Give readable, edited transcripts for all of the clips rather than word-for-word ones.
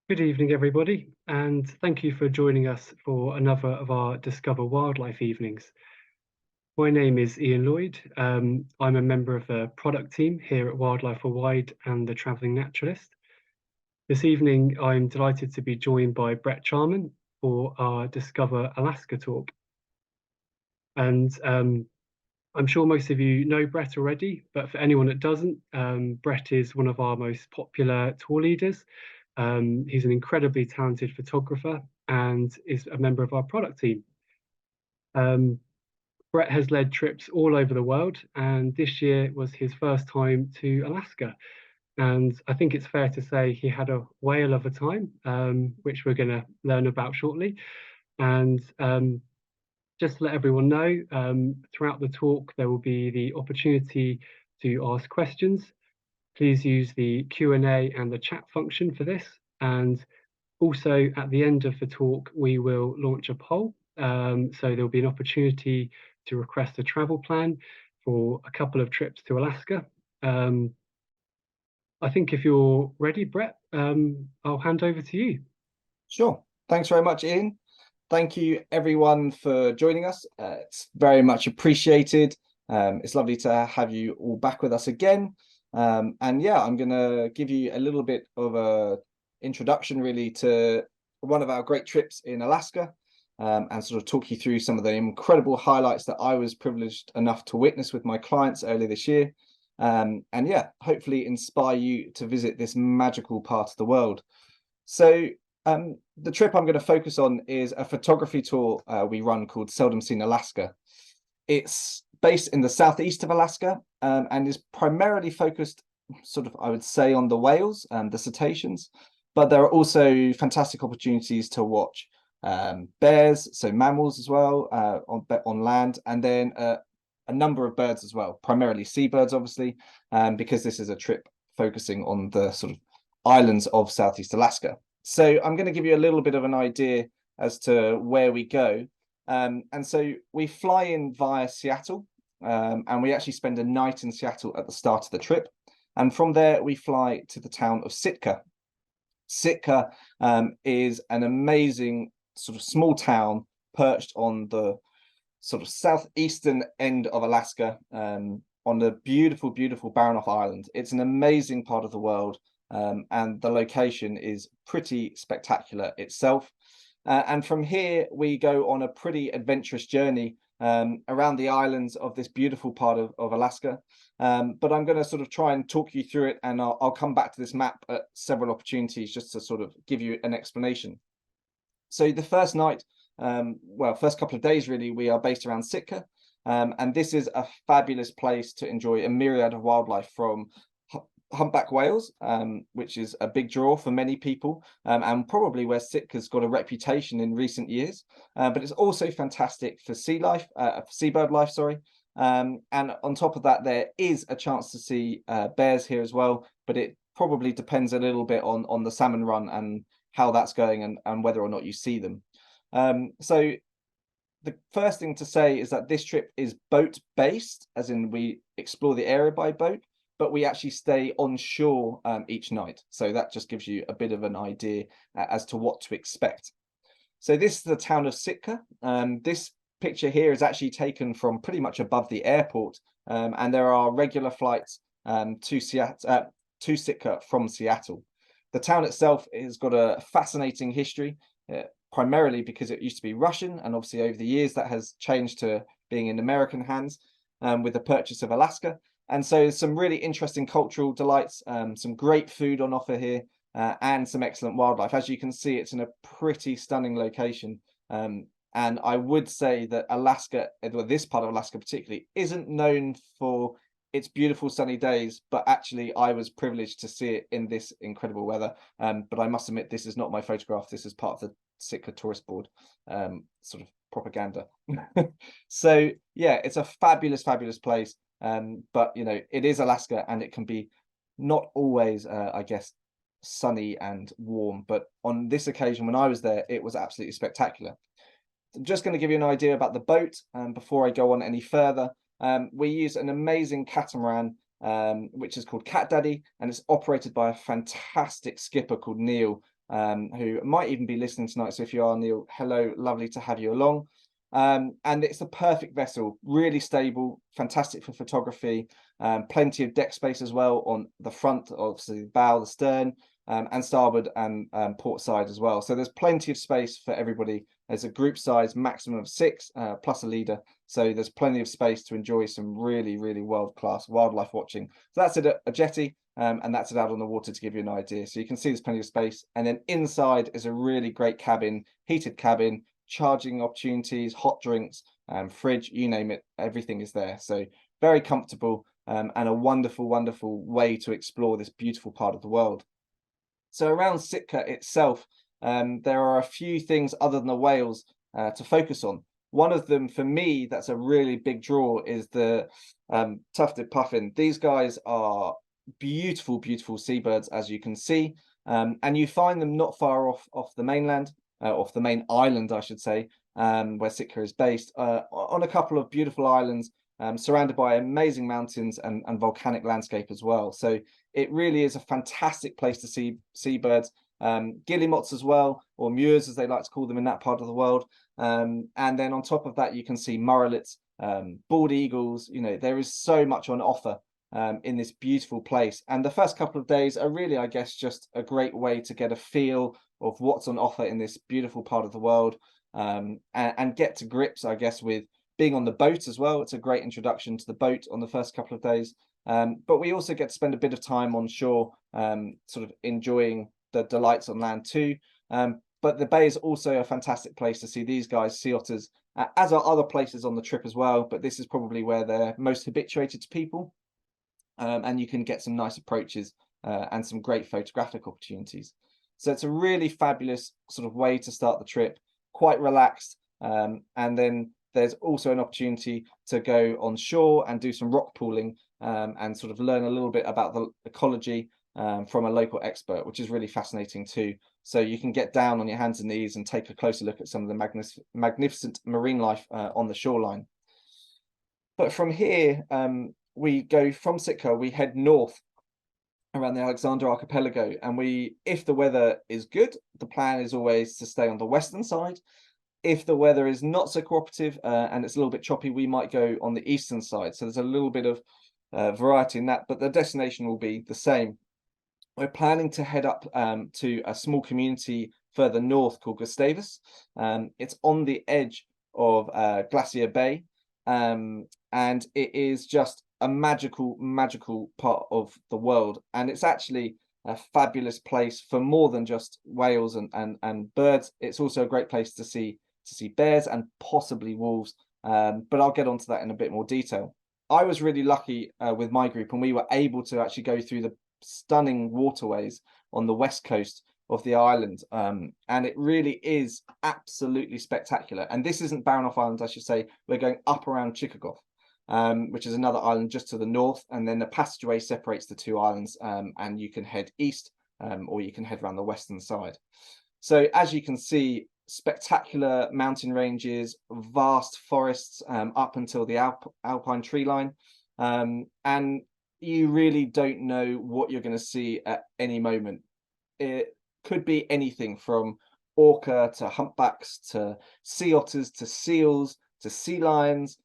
Good evening, everybody, and thank you for joining us for another of our Discover Wildlife evenings. My name is Ian Lloyd. I'm a member of the product team here at Wildlife Worldwide and the Travelling Naturalist. This evening, I'm delighted to be joined by Bret Charman for our Discover Alaska talk. And I'm sure most of you know Bret already, but for anyone that doesn't, Bret is one of our most popular tour leaders. He's an incredibly talented photographer and is a member of our product team. Bret has led trips all over the world, and this year was his first time to Alaska. And I think it's fair to say he had a whale of a time, which we're going to learn about shortly. And just to let everyone know, throughout the talk, there will be the opportunity to ask questions. Please use the Q&A and the chat function for this. And also at the end of the talk, we will launch a poll. So there'll be an opportunity to request a travel plan for a couple of trips to Alaska. I think if you're ready, Bret, I'll hand over to you. Sure. Thanks very much, Ian. Thank you, everyone, for joining us. It's very much appreciated. It's lovely to have you all back with us again. And yeah, I'm going to give you a little bit of a introduction, really, to one of our great trips in Alaska, and sort of talk you through some of the incredible highlights that I was privileged enough to witness with my clients earlier this year. And yeah, hopefully inspire you to visit this magical part of the world. So the trip I'm going to focus on is a photography tour we run called Seldom Seen Alaska. It's based in the southeast of Alaska, and is primarily focused, sort of, I would say, on the whales and the cetaceans, but there are also fantastic opportunities to watch bears, so mammals as well, on land, and then a number of birds as well, primarily seabirds, obviously, because this is a trip focusing on the sort of islands of Southeast Alaska. So I'm going to give you a little bit of an idea as to where we go. And so we fly in via Seattle, and we actually spend a night in Seattle at the start of the trip. And from there, we fly to the town of Sitka. Sitka is an amazing sort of small town perched on the sort of southeastern end of Alaska, on the beautiful, beautiful Baranof Island. It's an amazing part of the world, and the location is pretty spectacular itself. And from here, we go on a pretty adventurous journey around the islands of this beautiful part of Alaska. But I'm going to sort of try and talk you through it, and I'll come back to this map at several opportunities just to sort of give you an explanation. So the first night, first couple of days, really, we are based around Sitka. And this is a fabulous place to enjoy a myriad of wildlife, from humpback whales, which is a big draw for many people, and probably where Sitka's got a reputation in recent years. But it's also fantastic for seabird life, sorry. And on top of that, there is a chance to see bears here as well, but it probably depends a little bit on the salmon run and how that's going, and whether or not you see them. So the first thing to say is that this trip is boat based, as in we explore the area by boat, but we actually stay on shore each night. So that just gives you a bit of an idea as to what to expect. So this is the town of Sitka. This picture here is actually taken from pretty much above the airport, and there are regular flights to Sitka from Seattle. The town itself has got a fascinating history, primarily because it used to be Russian, and obviously over the years that has changed to being in American hands with the purchase of Alaska. And so some really interesting cultural delights, some great food on offer here, and some excellent wildlife. As you can see, it's in a pretty stunning location. And I would say that Alaska, well, this part of Alaska particularly, isn't known for its beautiful sunny days, but actually I was privileged to see it in this incredible weather. But I must admit, this is not my photograph. This is part of the Sitka tourist board sort of propaganda. So yeah, it's a fabulous, fabulous place. But you know, it is Alaska, and it can be not always, I guess, sunny and warm. But on this occasion, when I was there, it was absolutely spectacular. I'm just going to give you an idea about the boat before I go on any further. We use an amazing catamaran, which is called Cat Daddy, and it's operated by a fantastic skipper called Neil, who might even be listening tonight. So if you are, Neil, hello, lovely to have you along. And it's a perfect vessel, really stable, fantastic for photography, plenty of deck space as well on the front, obviously the bow, the stern, and starboard and port side as well. So there's plenty of space for everybody. There's a group size maximum of 6 plus a leader. So there's plenty of space to enjoy some really, really world-class wildlife watching. So that's it at a jetty, and that's it out on the water to give you an idea. So you can see there's plenty of space. And then inside is a really great cabin, heated cabin, charging opportunities, hot drinks, fridge, you name it, everything is there. So very comfortable, and a wonderful, wonderful way to explore this beautiful part of the world. So around Sitka itself, there are a few things other than the whales to focus on. One of them, for me, that's a really big draw, is the tufted puffin. These guys are beautiful, beautiful seabirds, as you can see, and you find them not far off the mainland, off the main island, I should say, where Sitka is based, on a couple of beautiful islands, surrounded by amazing mountains and volcanic landscape as well. So it really is a fantastic place to see seabirds, guillemots as well, or mures as they like to call them in that part of the world. And then on top of that, you can see murrelets, bald eagles. You know, there is so much on offer in this beautiful place. And the first couple of days are really, I guess, just a great way to get a feel of what's on offer in this beautiful part of the world, and get to grips, I guess, with being on the boat as well. It's a great introduction to the boat on the first couple of days. But we also get to spend a bit of time on shore, sort of enjoying the delights on land too. But the bay is also a fantastic place to see these guys, sea otters, as are other places on the trip as well. But this is probably where they're most habituated to people. And you can get some nice approaches and some great photographic opportunities. So it's a really fabulous sort of way to start the trip, quite relaxed. And then there's also an opportunity to go on shore and do some rock pooling, and sort of learn a little bit about the ecology from a local expert, which is really fascinating too. So you can get down on your hands and knees and take a closer look at some of the magnificent marine life on the shoreline. But from here, we go from Sitka, we head north around the Alexander Archipelago, and if the weather is good, the plan is always to stay on the western side. If the weather is not so cooperative and it's a little bit choppy, we might go on the eastern side. So there's a little bit of variety in that, but the destination will be the same. We're planning to head up to a small community further north called Gustavus. It's on the edge of Glacier Bay, and it is just a magical, magical part of the world. And it's actually a fabulous place for more than just whales and birds. It's also a great place to see bears and possibly wolves. But I'll get onto that in a bit more detail. I was really lucky with my group, and we were able to actually go through the stunning waterways on the west coast of the island, and it really is absolutely spectacular. And this isn't Baranof Island, I should say. We're going up around Chickagow, which is another island just to the north, and then the passageway separates the two islands, and you can head east, or you can head around the western side. So as you can see, spectacular mountain ranges, vast forests up until the alpine tree line, and you really don't know what you're going to see at any moment. It could be anything from orca to humpbacks to sea otters to seals to sea lions.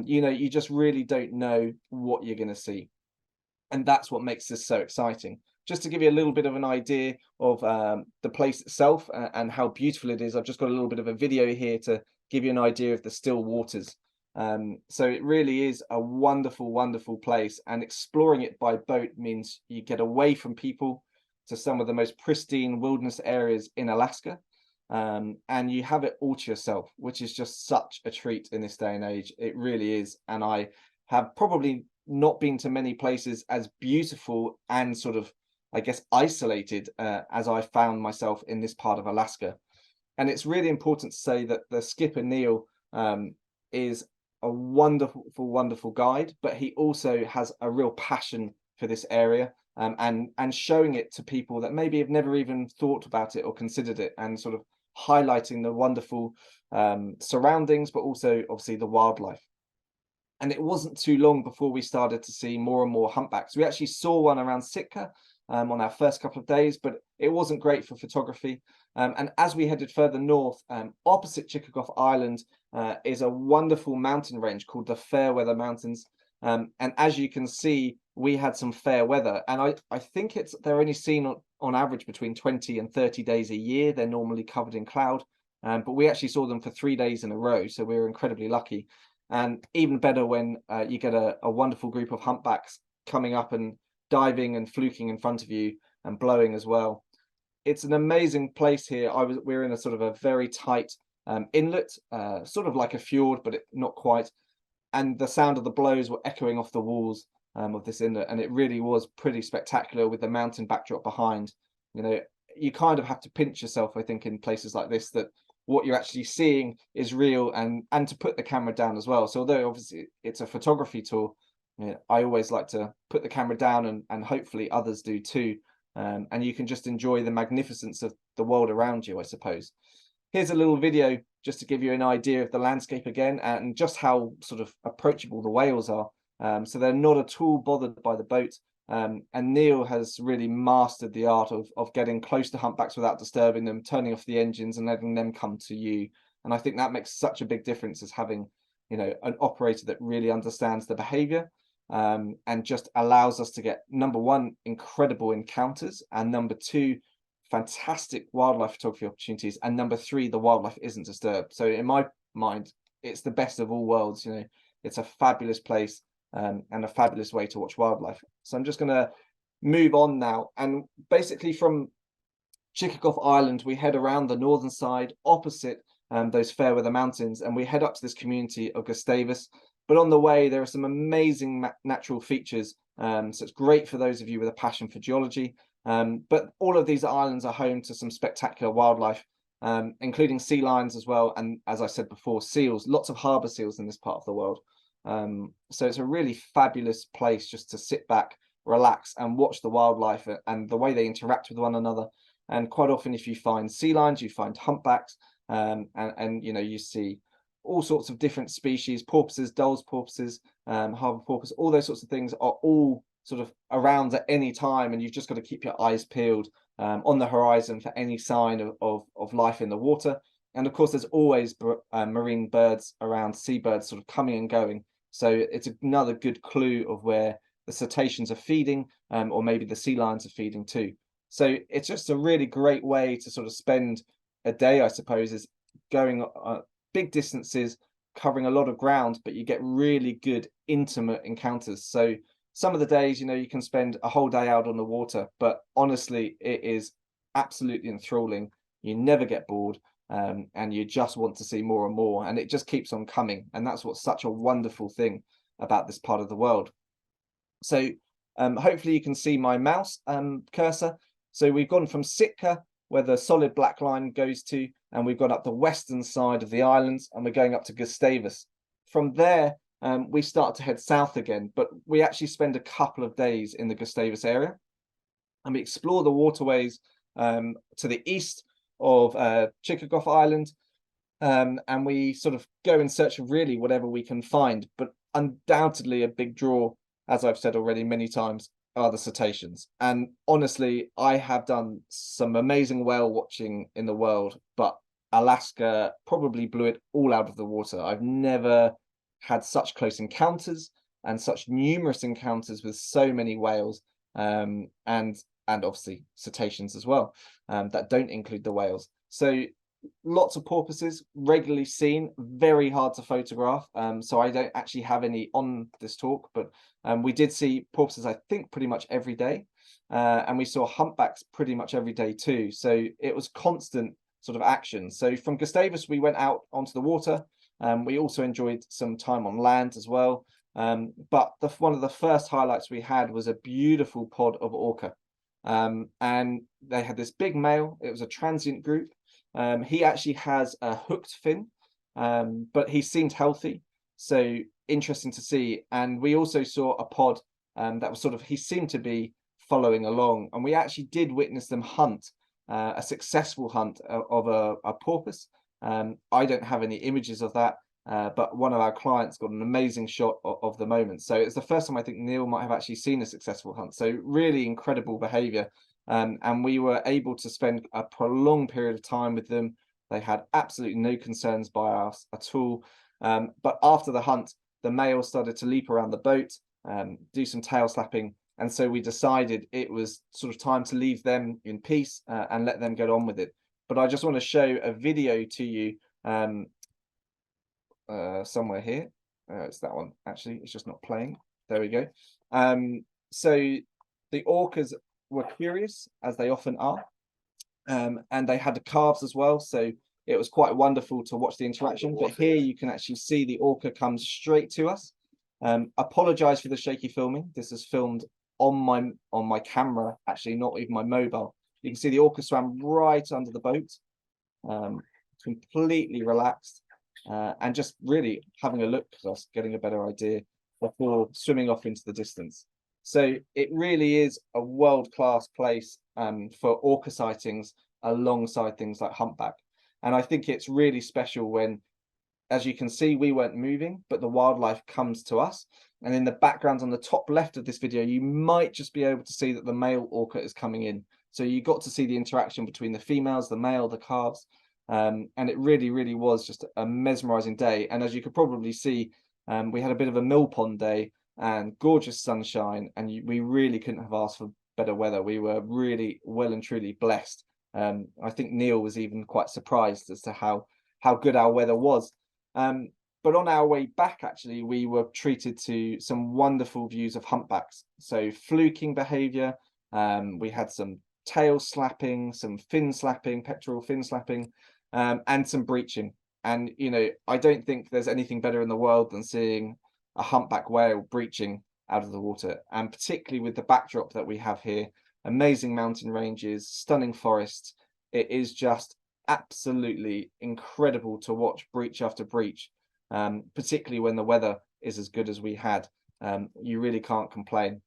You know, you just really don't know what you're going to see, and that's what makes this so exciting. Just to give you a little bit of an idea of the place itself and how beautiful it is, I've just got a little bit of a video here to give you an idea of the still waters. So it really is a wonderful, wonderful place, and exploring it by boat means you get away from people to some of the most pristine wilderness areas in Alaska, and you have it all to yourself, which is just such a treat in this day and age. It really is. And I have probably not been to many places as beautiful and sort of, I guess, isolated as I found myself in this part of Alaska. And it's really important to say that the skipper, Neil, is a wonderful, wonderful guide, but he also has a real passion for this area, and showing it to people that maybe have never even thought about it or considered it, and sort of highlighting the wonderful surroundings, but also obviously the wildlife. And it wasn't too long before we started to see more and more humpbacks. We actually saw one around Sitka, on our first couple of days, but it wasn't great for photography. And as we headed further north, opposite Chickagow Island is a wonderful mountain range called the Fairweather Mountains. And as you can see, we had some fair weather, and I think they're only seen on average between 20 and 30 days a year. They're normally covered in cloud, but we actually saw them for 3 days in a row, so we were incredibly lucky. And even better when you get a wonderful group of humpbacks coming up and diving and fluking in front of you and blowing as well. It's an amazing place here. We're in a sort of a very tight inlet, sort of like a fjord, but not quite. And the sound of the blows were echoing off the walls of this inlet, and it really was pretty spectacular with the mountain backdrop behind. You know, you kind of have to pinch yourself, I think, in places like this, that what you're actually seeing is real, and to put the camera down as well. So although obviously it's a photography tour, you know, I always like to put the camera down, and hopefully others do too. And you can just enjoy the magnificence of the world around you, I suppose. Here's a little video just to give you an idea of the landscape again, and just how sort of approachable the whales are. So they're not at all bothered by the boat. And Neil has really mastered the art of getting close to humpbacks without disturbing them, turning off the engines and letting them come to you. And I think that makes such a big difference, as having, you know, an operator that really understands the behavior, and just allows us to get, number one, incredible encounters, and number two, fantastic wildlife photography opportunities, and number three, the wildlife isn't disturbed. So in my mind, it's the best of all worlds. You know, it's a fabulous place, and a fabulous way to watch wildlife. So I'm just going to move on now, and basically from Chickagow Island we head around the northern side opposite those Fairweather Mountains, and we head up to this community of Gustavus. But on the way there are some amazing natural features, so it's great for those of you with a passion for geology. But all of these islands are home to some spectacular wildlife, including sea lions as well, and as I said before, seals. Lots of harbour seals in this part of the world. So it's a really fabulous place just to sit back, relax, and watch the wildlife and the way they interact with one another. And quite often, if you find sea lions, you find humpbacks, and you know, you see all sorts of different species, porpoises, Dall's porpoises, harbour porpoise. All those sorts of things are all sort of around at any time, and you've just got to keep your eyes peeled on the horizon for any sign of life in the water. And of course, there's always marine birds around, seabirds sort of coming and going. So it's another good clue of where the cetaceans are feeding, or maybe the sea lions are feeding too. So it's just a really great way to sort of spend a day, I suppose, is going big distances, covering a lot of ground, but you get really good intimate encounters. So some of the days, you know, you can spend a whole day out on the water, but honestly, it is absolutely enthralling. You never get bored, and you just want to see more and more, and it just keeps on coming. And that's what's such a wonderful thing about this part of the world. So hopefully you can see my mouse cursor. So we've gone from Sitka, where the solid black line goes to, and we've gone up the western side of the islands, and we're going up to Gustavus. From there, we start to head south again, but we actually spend a couple of days in the Gustavus area, and we explore the waterways to the east of Chickagow Island, and we sort of go in search of really whatever we can find. But undoubtedly a big draw, as I've said already many times, are the cetaceans. And honestly, I have done some amazing whale watching in the world, but Alaska probably blew it all out of the water. I've never had such close encounters and such numerous encounters with so many whales, and obviously cetaceans as well, that don't include the whales. So lots of porpoises regularly seen, very hard to photograph. So I don't actually have any on this talk, but we did see porpoises, I think, pretty much every day, and we saw humpbacks pretty much every day too. So it was constant sort of action. So from Gustavus we went out onto the water. We also enjoyed some time on land as well, but one of the first highlights we had was a beautiful pod of orca, and they had this big male. It was a transient group. He actually has a hooked fin, but he seemed healthy, so interesting to see. And we also saw a pod that was sort of, he seemed to be following along, and we actually did witness them hunt a successful hunt of a porpoise. I don't have any images of that, but one of our clients got an amazing shot of the moment. So it's the first time I think Neil might have actually seen a successful hunt. So really incredible behavior. And we were able to spend a prolonged period of time with them. They had absolutely no concerns by us at all. But after the hunt, the male started to leap around the boat, do some tail slapping. And so we decided it was sort of time to leave them in peace and let them get on with it. But I just want to show a video to you somewhere here. It's that one, actually. It's just not playing. There we go. So the orcas were curious, as they often are. And they had the calves as well. So it was quite wonderful to watch the interaction. But here you can actually see the orca come straight to us. Apologize for the shaky filming. This is filmed on my camera, actually, not even my mobile. You can see the orca swam right under the boat, completely relaxed, and just really having a look at us, getting a better idea before swimming off into the distance. So it really is a world-class place for orca sightings alongside things like humpback. And I think it's really special when, as you can see, we weren't moving, but the wildlife comes to us. And in the background on the top left of this video, you might just be able to see that the male orca is coming in. So you got to see the interaction between the females, the male, the calves. And it really, really was just a mesmerizing day. And as you could probably see, we had a bit of a mill pond day and gorgeous sunshine. And we really couldn't have asked for better weather. We were really well and truly blessed. I think Neil was even quite surprised as to how good our weather was. But on our way back, actually, we were treated to some wonderful views of humpbacks. So fluking behavior. We had some tail slapping, some fin slapping, pectoral fin slapping, and some breaching. And, you know, I don't think there's anything better in the world than seeing a humpback whale breaching out of the water. And particularly with the backdrop that we have here, amazing mountain ranges, stunning forests. It is just absolutely incredible to watch breach after breach, particularly when the weather is as good as we had. You really can't complain.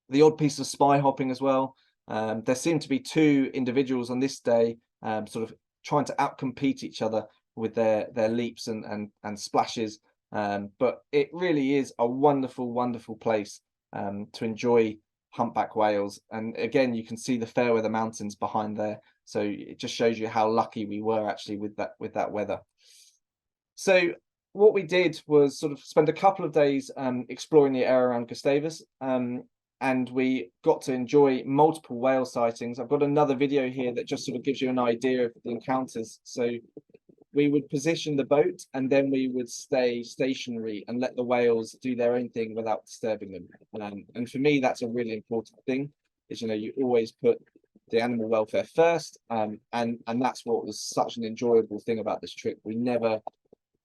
The odd piece of spy hopping as well. There seemed to be two individuals on this day sort of trying to outcompete each other with their leaps and splashes. But it really is a wonderful, wonderful place to enjoy humpback whales. And again, you can see the Fairweather Mountains behind there. So it just shows you how lucky we were actually with that weather. So what we did was sort of spend a couple of days exploring the area around Gustavus, and we got to enjoy multiple whale sightings. I've got another video here that just sort of gives you an idea of the encounters. So we would position the boat and then we would stay stationary and let the whales do their own thing without disturbing them. And for me, that's a really important thing, is, you know, you always put the animal welfare first. And that's what was such an enjoyable thing about this trip.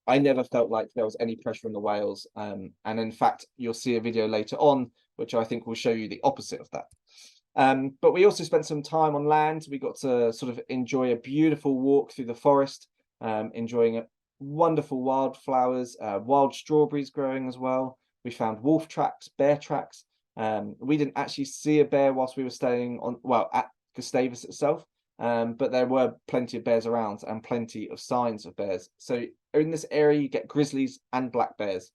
I never felt like there was any pressure on the whales. And in fact, you'll see a video later on, which I think will show you the opposite of that. But we also spent some time on land. We got to sort of enjoy a beautiful walk through the forest, enjoying wonderful wildflowers, wild strawberries growing as well. We found wolf tracks, bear tracks. We didn't actually see a bear whilst we were staying at Gustavus itself, but there were plenty of bears around and plenty of signs of bears. So in this area, you get grizzlies and black bears.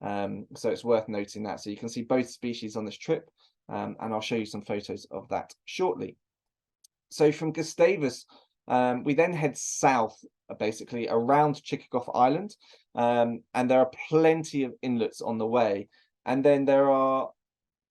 So it's worth noting that. So you can see both species on this trip, and I'll show you some photos of that shortly. So from Gustavus, we then head south, basically around Chickagoff Island, and there are plenty of inlets on the way. And then there are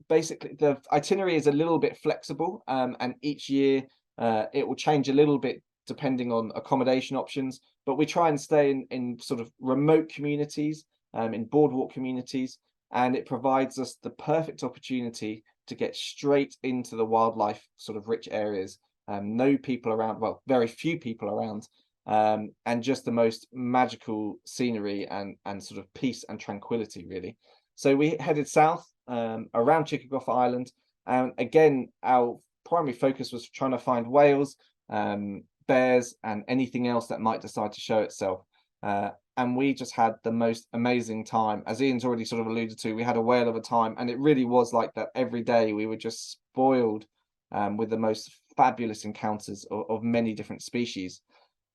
basically, the itinerary is a little bit flexible, and each year it will change a little bit depending on accommodation options, but we try and stay in sort of remote communities, in boardwalk communities, and it provides us the perfect opportunity to get straight into the wildlife sort of rich areas. No people around, well, very few people around, and just the most magical scenery and sort of peace and tranquility, really. So we headed south around Chickagoff Island, and again, our primary focus was trying to find whales, bears, and anything else that might decide to show itself. And we just had the most amazing time. As Ian's already sort of alluded to, we had a whale of a time, and it really was like that every day. We were just spoiled with the most fabulous encounters of many different species.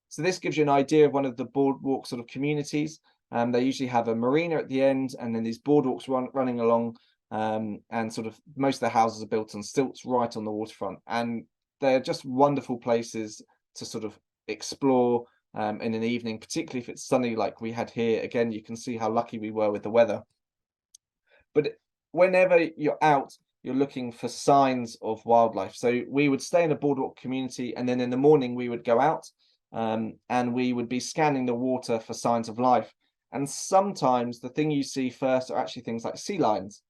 So this gives you an idea of one of the boardwalk sort of communities. They usually have a marina at the end, and then these boardwalks running along, and sort of most of the houses are built on stilts right on the waterfront, and they're just wonderful places to sort of explore in an evening, particularly if it's sunny like we had here. Again, you can see how lucky we were with the weather. But whenever you're out, you're looking for signs of wildlife. So we would stay in a boardwalk community, and then in the morning we would go out, and we would be scanning the water for signs of life. And sometimes the thing you see first are actually things like sea lions.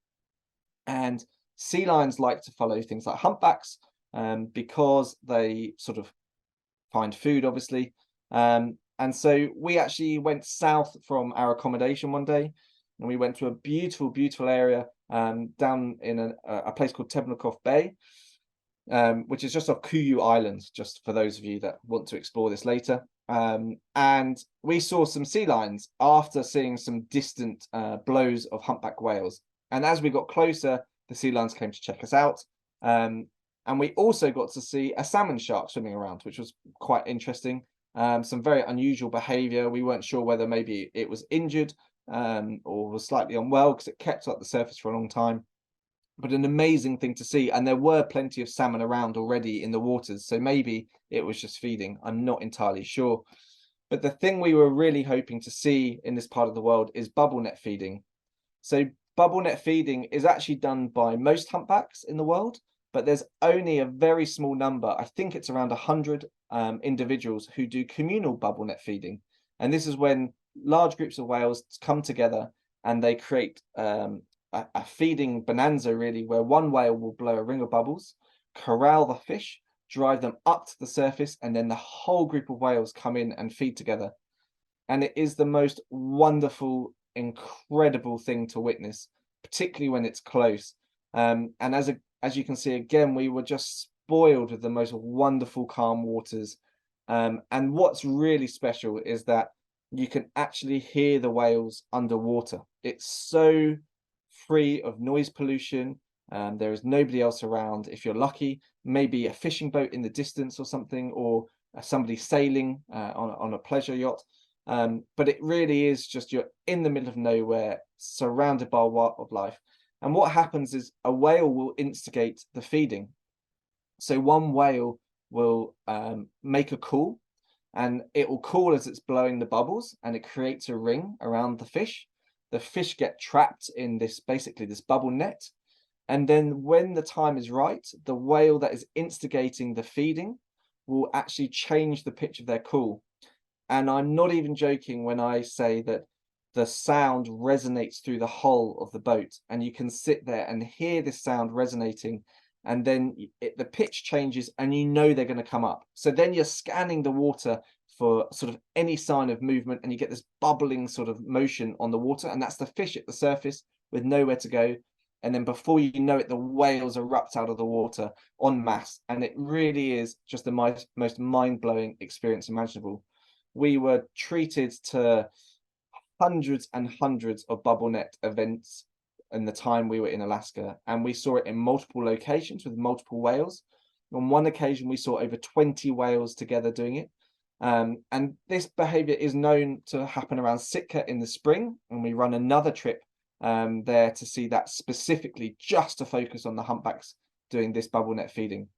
And sea lions like to follow things like humpbacks, because they sort of find food, obviously. And so we actually went south from our accommodation one day, and we went to a beautiful, beautiful area down in a place called Tebnikoff Bay, which is just off Kuyu Island, just for those of you that want to explore this later. And we saw some sea lions after seeing some distant blows of humpback whales. And as we got closer, the sea lions came to check us out. And we also got to see a salmon shark swimming around, which was quite interesting. Some very unusual behavior. We weren't sure whether maybe it was injured or was slightly unwell, because it kept up the surface for a long time. But an amazing thing to see. And there were plenty of salmon around already in the waters, so maybe it was just feeding. I'm not entirely sure. But the thing we were really hoping to see in this part of the world is bubble net feeding. So bubble net feeding is actually done by most humpbacks in the world, but there's only a very small number, I think it's around 100 individuals, who do communal bubble net feeding. And this is when large groups of whales come together and they create a feeding bonanza, really, where one whale will blow a ring of bubbles, corral the fish, drive them up to the surface, and then the whole group of whales come in and feed together. And it is the most wonderful, incredible thing to witness, particularly when it's close. And as you can see, again, we were just spoiled with the most wonderful calm waters. And what's really special is that you can actually hear the whales underwater. It's so free of noise pollution. There is nobody else around. If you're lucky, maybe a fishing boat in the distance or something, or somebody sailing on a pleasure yacht. But it really is just, you're in the middle of nowhere, surrounded by wildlife. And what happens is a whale will instigate the feeding. So one whale will make a call, and it will call as it's blowing the bubbles, and it creates a ring around the fish. The fish get trapped in this, basically this bubble net. And then when the time is right, the whale that is instigating the feeding will actually change the pitch of their call. And I'm not even joking when I say that the sound resonates through the hull of the boat, and you can sit there and hear this sound resonating, and then the pitch changes, and you know they're going to come up. So then you're scanning the water for sort of any sign of movement, and you get this bubbling sort of motion on the water, and that's the fish at the surface with nowhere to go. And then before you know it, the whales erupt out of the water en masse, and it really is just the most mind-blowing experience imaginable. We were treated to hundreds and hundreds of bubble net events in the time we were in Alaska, and we saw it in multiple locations with multiple whales. On one occasion, we saw over 20 whales together doing it. And this behavior is known to happen around Sitka in the spring, and we run another trip there to see that specifically, just to focus on the humpbacks doing this bubble net feeding.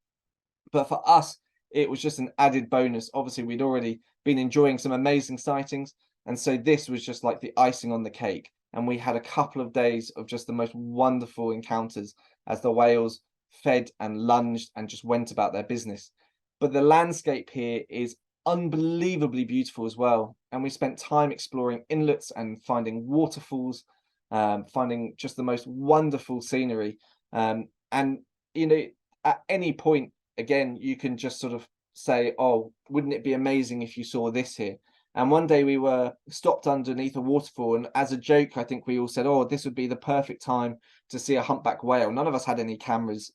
But for us, it was just an added bonus. Obviously, we'd already been enjoying some amazing sightings, and so this was just like the icing on the cake. And we had a couple of days of just the most wonderful encounters as the whales fed and lunged and just went about their business. But the landscape here is unbelievably beautiful as well. And we spent time exploring inlets and finding waterfalls, finding just the most wonderful scenery. And, you know, at any point, again, you can just sort of say, oh, wouldn't it be amazing if you saw this here? And one day we were stopped underneath a waterfall, and as a joke, I think we all said, oh, this would be the perfect time to see a humpback whale. None of us had any cameras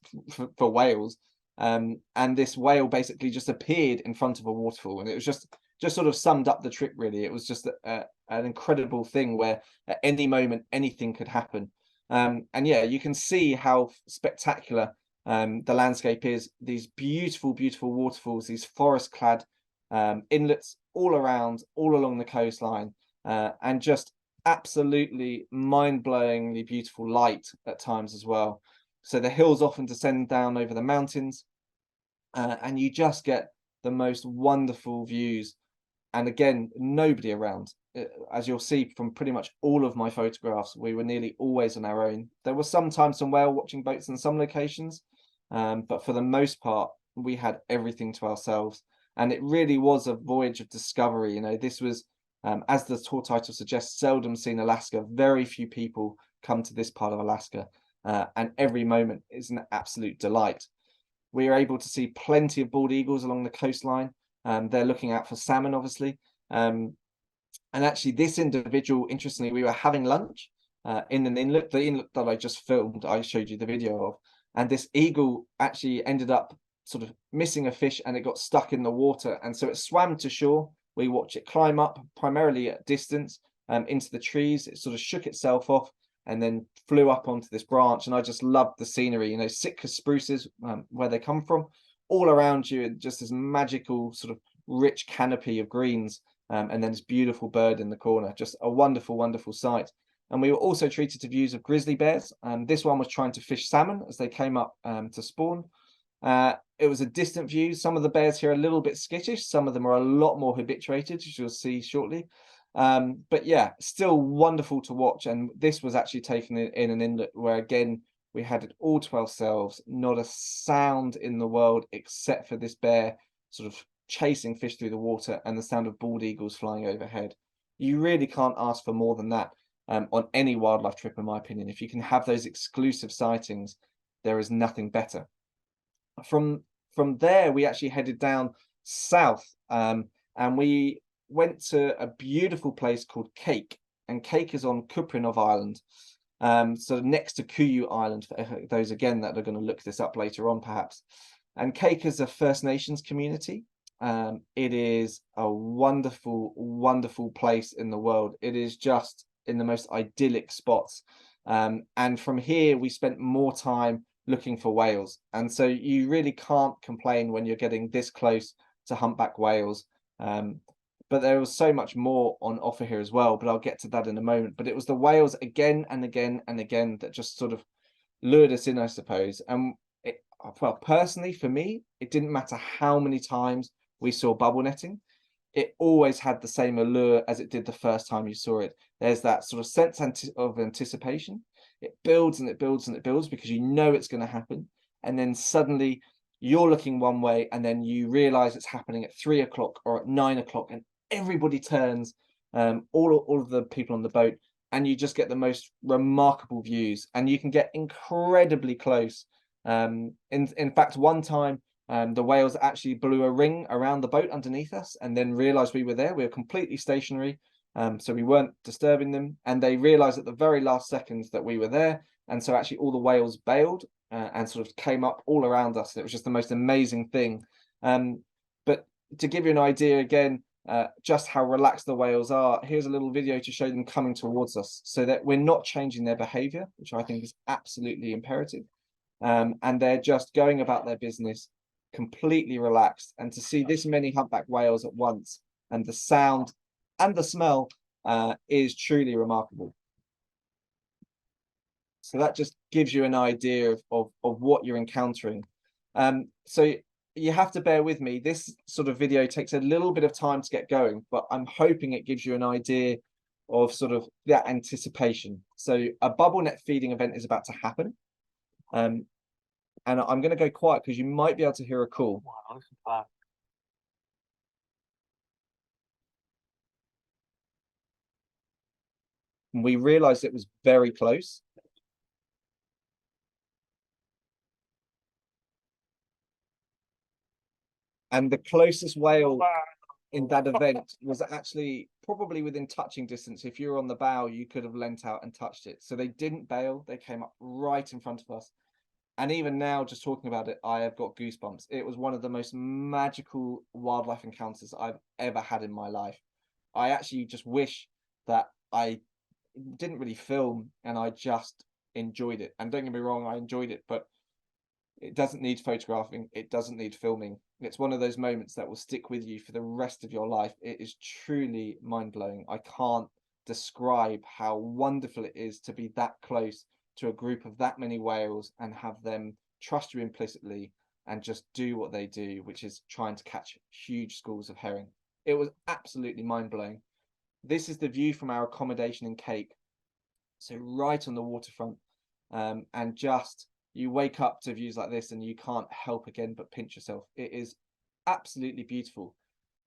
for whales. And this whale basically just appeared in front of a waterfall, and it was just sort of summed up the trip, really. It was just an incredible thing where at any moment anything could happen. And yeah, you can see how spectacular the landscape is. These beautiful, beautiful waterfalls, these forest-clad inlets all around, all along the coastline. and just absolutely mind-blowingly beautiful light at times as well. So the hills often descend down over the mountains, and you just get the most wonderful views. And again, nobody around. As you'll see from pretty much all of my photographs, we were nearly always on our own. There was sometimes some whale watching boats in some locations, but for the most part, we had everything to ourselves. And it really was a voyage of discovery. You know, this was, as the tour title suggests, seldom seen Alaska. Very few people come to this part of Alaska, and every moment is an absolute delight. We are able to see plenty of bald eagles along the coastline. They're looking out for salmon, obviously. And actually, this individual, interestingly, we were having lunch in an inlet, the inlet that I just filmed, I showed you the video of. And this eagle actually ended up sort of missing a fish, and it got stuck in the water. And so it swam to shore. We watch it climb up, primarily at distance, into the trees. It sort of shook itself off and then flew up onto this branch. And I just loved the scenery, you know, Sitka spruces, where they come from, all around you, and just this magical sort of rich canopy of greens, and then this beautiful bird in the corner. Just a wonderful, wonderful sight. And we were also treated to views of grizzly bears. This one was trying to fish salmon as they came up to spawn. It was a distant view. Some of the bears here are a little bit skittish. Some of them are a lot more habituated, as you'll see shortly. But yeah, still wonderful to watch. And this was actually taken in an inlet where, again, we had it all to ourselves, not a sound in the world except for this bear sort of chasing fish through the water and the sound of bald eagles flying overhead. You really can't ask for more than that on any wildlife trip, in my opinion. If you can have those exclusive sightings, there is nothing better. From there, we actually headed down south, and we went to a beautiful place called Cake, and Cake is on Kuprinov Island, so next to Kuyu Island, for those again that are going to look this up later on perhaps. And Cake is a First Nations community. It is a wonderful, wonderful place in the world. It is just in the most idyllic spots. And from here, we spent more time looking for whales. And so you really can't complain when you're getting this close to humpback whales. But there was so much more on offer here as well, but I'll get to that in a moment. But it was the whales again and again and again that just sort of lured us in, I suppose. And well, personally, for me, it didn't matter how many times we saw bubble netting. It always had the same allure as it did the first time you saw it. There's that sort of sense of anticipation. It builds and it builds and it builds because you know it's going to happen. And then suddenly you're looking one way, and then you realize it's happening at 3 o'clock or at 9 o'clock, and everybody turns, all of the people on the boat, and you just get the most remarkable views, and you can get incredibly close. In fact, one time, the whales actually blew a ring around the boat underneath us and then realized we were there. We were completely stationary, so we weren't disturbing them. And they realized at the very last seconds that we were there. And so actually all the whales bailed and sort of came up all around us. It was just the most amazing thing. But to give you an idea again, just how relaxed the whales are, here's a little video to show them coming towards us so that we're not changing their behavior, which I think is absolutely imperative. And they're just going about their business completely relaxed. And to see this many humpback whales at once, and the sound and the smell, is truly remarkable. So that just gives you an idea of what you're encountering. So you have to bear with me. This sort of video takes a little bit of time to get going, but I'm hoping it gives you an idea of sort of that anticipation. So a bubble net feeding event is about to happen. And I'm going to go quiet because you might be able to hear a call. And we realized it was very close. And the closest whale in that event was actually probably within touching distance. If you were on the bow, you could have leant out and touched it. So they didn't bail. They came up right in front of us. And even now, just talking about it, I have got goosebumps. It was one of the most magical wildlife encounters I've ever had in my life. I actually just wish that I didn't really film and I just enjoyed it. And don't get me wrong, I enjoyed it, but it doesn't need photographing. It doesn't need filming. It's one of those moments that will stick with you for the rest of your life. It is truly mind-blowing. I can't describe how wonderful it is to be that close to a group of that many whales and have them trust you implicitly and just do what they do, which is trying to catch huge schools of herring. It was absolutely mind-blowing. This is the view from our accommodation in Cake, so right on the waterfront, and just you wake up to views like this and you can't help again but pinch yourself. It is absolutely beautiful.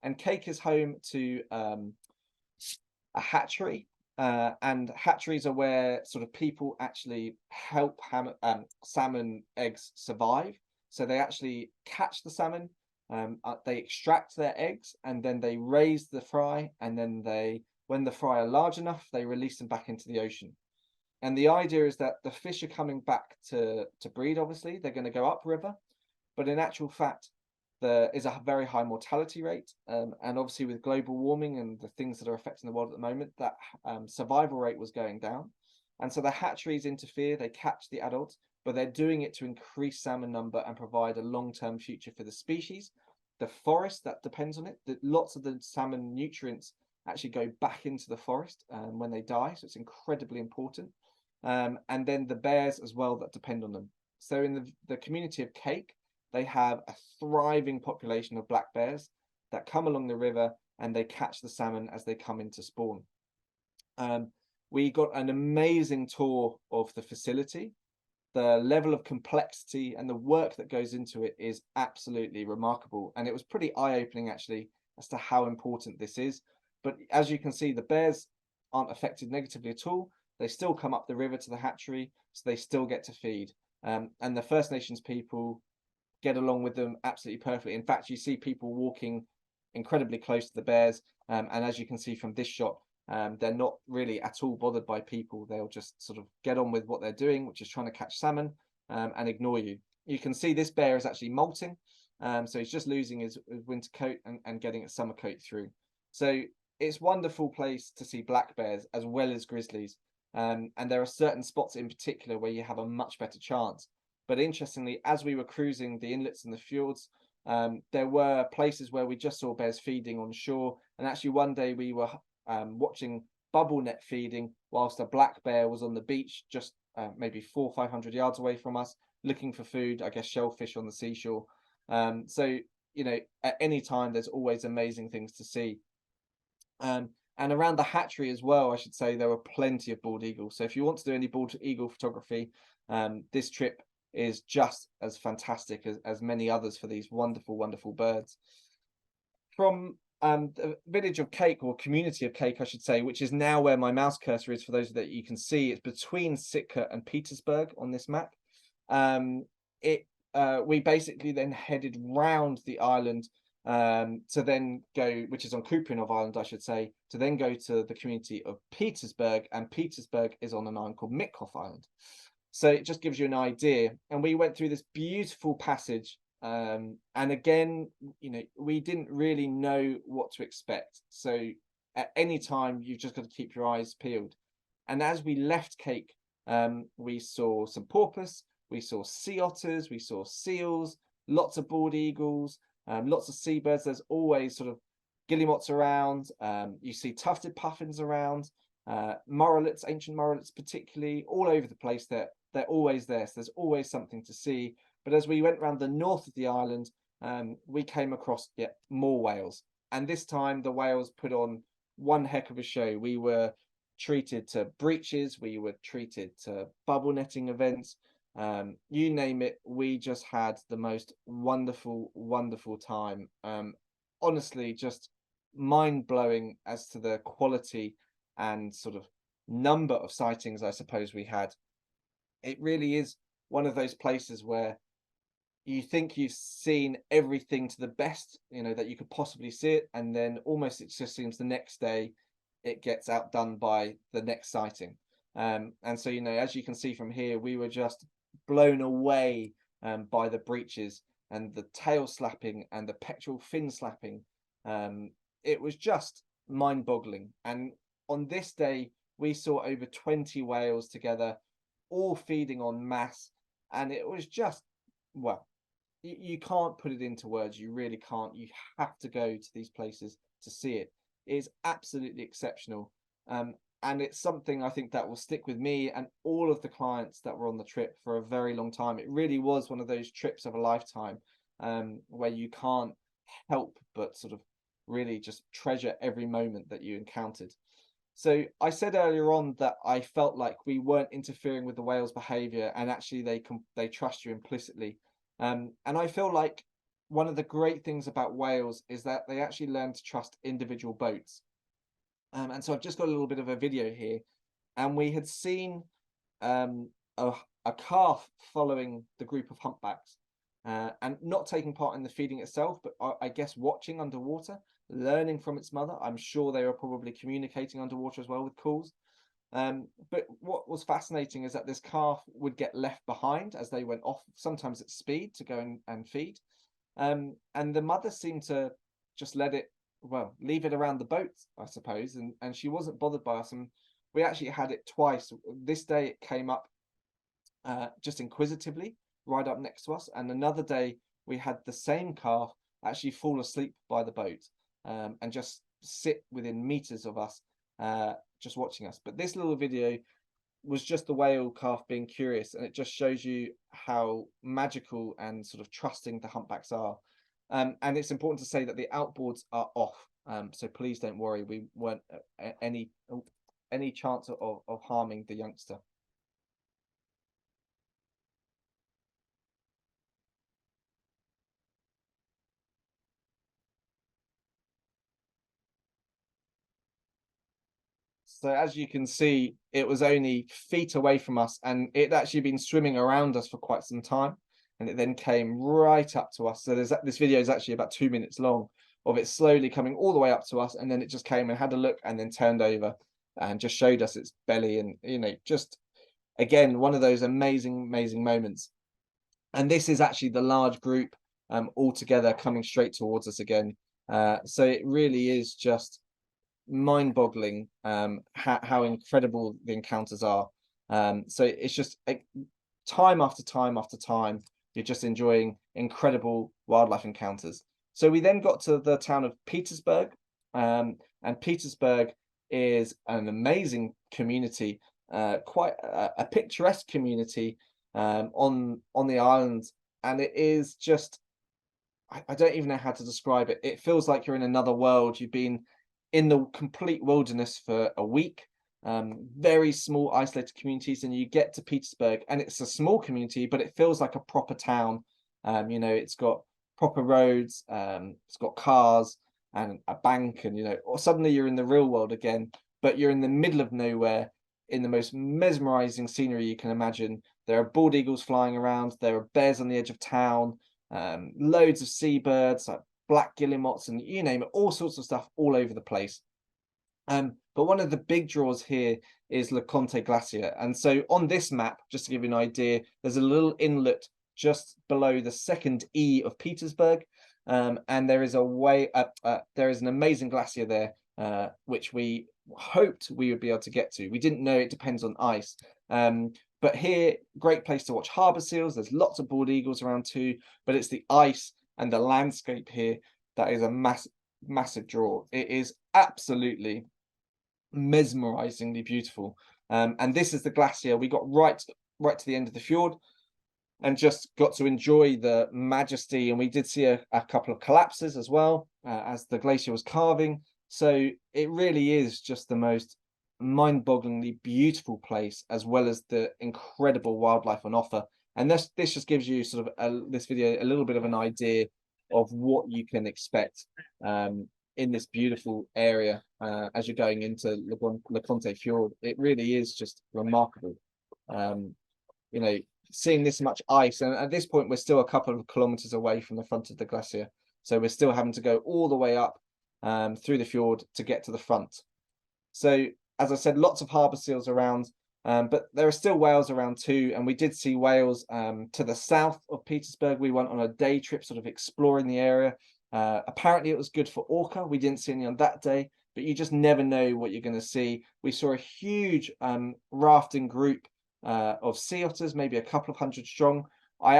And Cake is home to a hatchery, and hatcheries are where sort of people actually help salmon eggs survive. So they actually catch the salmon, they extract their eggs, and then they raise the fry, and then when the fry are large enough, they release them back into the ocean. And the idea is that the fish are coming back to breed. Obviously, they're going to go upriver, but in actual fact, there is a very high mortality rate, and obviously with global warming and the things that are affecting the world at the moment, that survival rate was going down. And so the hatcheries interfere, they catch the adults, but they're doing it to increase salmon number and provide a long-term future for the species. The forest that depends on it, lots of the salmon nutrients actually go back into the forest when they die, so it's incredibly important. And then the bears as well that depend on them. So in the community of Cake, they have a thriving population of black bears that come along the river and they catch the salmon as they come into spawn. We got an amazing tour of the facility. The level of complexity and the work that goes into it is absolutely remarkable. And it was pretty eye-opening actually as to how important this is. But as you can see, the bears aren't affected negatively at all. They still come up the river to the hatchery, so they still get to feed. And the First Nations people get along with them absolutely perfectly. In fact, you see people walking incredibly close to the bears. And as you can see from this shot, they're not really at all bothered by people. They'll just sort of get on with what they're doing, which is trying to catch salmon, and ignore you. You can see this bear is actually molting. So he's just losing his winter coat and getting a summer coat through. So it's a wonderful place to see black bears as well as grizzlies. And there are certain spots in particular where you have a much better chance. But interestingly, as we were cruising the inlets and the fjords, there were places where we just saw bears feeding on shore. And actually one day we were watching bubble net feeding whilst a black bear was on the beach just maybe 400 or 500 yards away from us, looking for food, I guess shellfish on the seashore. So, you know, at any time, there's always amazing things to see. And around the hatchery as well, I should say, there were plenty of bald eagles. So if you want to do any bald eagle photography, this trip is just as fantastic as many others for these wonderful, wonderful birds. From the village of Cake, or community of Cake, I should say, which is now where my mouse cursor is, for those that you can see, it's between Sitka and Petersburg on this map. We basically then headed round the island to then go, which is on Kuprianov Island, I should say, to then go to the community of Petersburg, and Petersburg is on an island called Mitkov Island. So it just gives you an idea. And we went through this beautiful passage, and again, you know, we didn't really know what to expect. So at any time, you've just got to keep your eyes peeled. And as we left Cake, we saw some porpoise, we saw sea otters, we saw seals, lots of bald eagles, lots of seabirds. There's always sort of guillemots around. You see tufted puffins around, morrelets, ancient morrelets particularly, all over the place. They're always there. So there's always something to see. But as we went around the north of the island, we came across yet more whales. And this time the whales put on one heck of a show. We were treated to breaches, we were treated to bubble netting events. You name it, we just had the most wonderful, wonderful time. Honestly, just mind-blowing as to the quality and sort of number of sightings I suppose we had. It really is one of those places where you think you've seen everything to the best, you know, that you could possibly see it, and then almost it just seems the next day it gets outdone by the next sighting. And so, you know, as you can see from here, we were just blown away by the breaches and the tail slapping and the pectoral fin slapping. It was just mind-boggling. And on this day, we saw over 20 whales together, all feeding en masse, and it was just, well, you can't put it into words. You really can't. You have to go to these places to see it. It is absolutely exceptional. And it's something I think that will stick with me and all of the clients that were on the trip for a very long time. It really was one of those trips of a lifetime, where you can't help but sort of really just treasure every moment that you encountered. So I said earlier on that I felt like we weren't interfering with the whale's behavior, and actually they trust you implicitly. And I feel like one of the great things about whales is that they actually learn to trust individual boats. And so I've just got a little bit of a video here, and we had seen um, a, a calf following the group of humpbacks, and not taking part in the feeding itself, but I guess watching underwater, learning from its mother. I'm sure they were probably communicating underwater as well with calls. But what was fascinating is that this calf would get left behind as they went off, sometimes at speed, to go and feed. And the mother seemed to just leave it around the boat, I suppose, and she wasn't bothered by us. And we actually had it twice. This day it came up just inquisitively, right up next to us, and another day we had the same calf actually fall asleep by the boat, and just sit within meters of us, just watching us. But this little video was just the whale calf being curious, and it just shows you how magical and sort of trusting the humpbacks are. And it's important to say that the outboards are off, so please don't worry, we weren't any chance of harming the youngster. So as you can see, it was only feet away from us, and it had actually been swimming around us for quite some time, and it then came right up to us. So this video is actually about 2 minutes long of it slowly coming all the way up to us, and then it just came and had a look and then turned over and just showed us its belly. And just again, one of those amazing moments. And this is actually the large group all together coming straight towards us again. So it really is just mind-boggling how incredible the encounters are. So it's just time after time after time, you're just enjoying incredible wildlife encounters. So we then got to the town of Petersburg, and Petersburg is an amazing community, quite a picturesque community on the island, and it is just I don't even know how to describe it. It feels like you're in another world. You've been in the complete wilderness for a week, very small isolated communities, and you get to Petersburg and it's a small community, but it feels like a proper town. It's got proper roads, it's got cars and a bank, and or suddenly you're in the real world again, but you're in the middle of nowhere in the most mesmerizing scenery you can imagine. There are bald eagles flying around, there are bears on the edge of town, loads of seabirds like black guillemots, and you name it, all sorts of stuff all over the place. But one of the big draws here is Le Conte Glacier. And so on this map, just to give you an idea, there's a little inlet just below the second E of Petersburg. And there is there is an amazing glacier there, which we hoped we would be able to get to. We didn't know, it depends on ice. But here, great place to watch harbor seals. There's lots of bald eagles around too, but it's the ice and the landscape here that is a massive draw. It is absolutely mesmerizingly beautiful. And this is the glacier. We got right to the end of the fjord and just got to enjoy the majesty. And we did see a couple of collapses as well, as the glacier was calving. So it really is just the most mind-bogglingly beautiful place, as well as the incredible wildlife on offer. And this just gives you sort of this video a little bit of an idea of what you can expect in this beautiful area as you're going into Le Conte Fjord. It really is just remarkable. Seeing this much ice, and at this point we're still a couple of kilometers away from the front of the glacier, so we're still having to go all the way up through the fjord to get to the front. So as I said, lots of harbour seals around, but there are still whales around too, and we did see whales to the south of Petersburg. We went on a day trip sort of exploring the area. Apparently it was good for orca. We didn't see any on that day, but you just never know what you're going to see. We saw a huge rafting group of sea otters, maybe a couple of hundred strong. I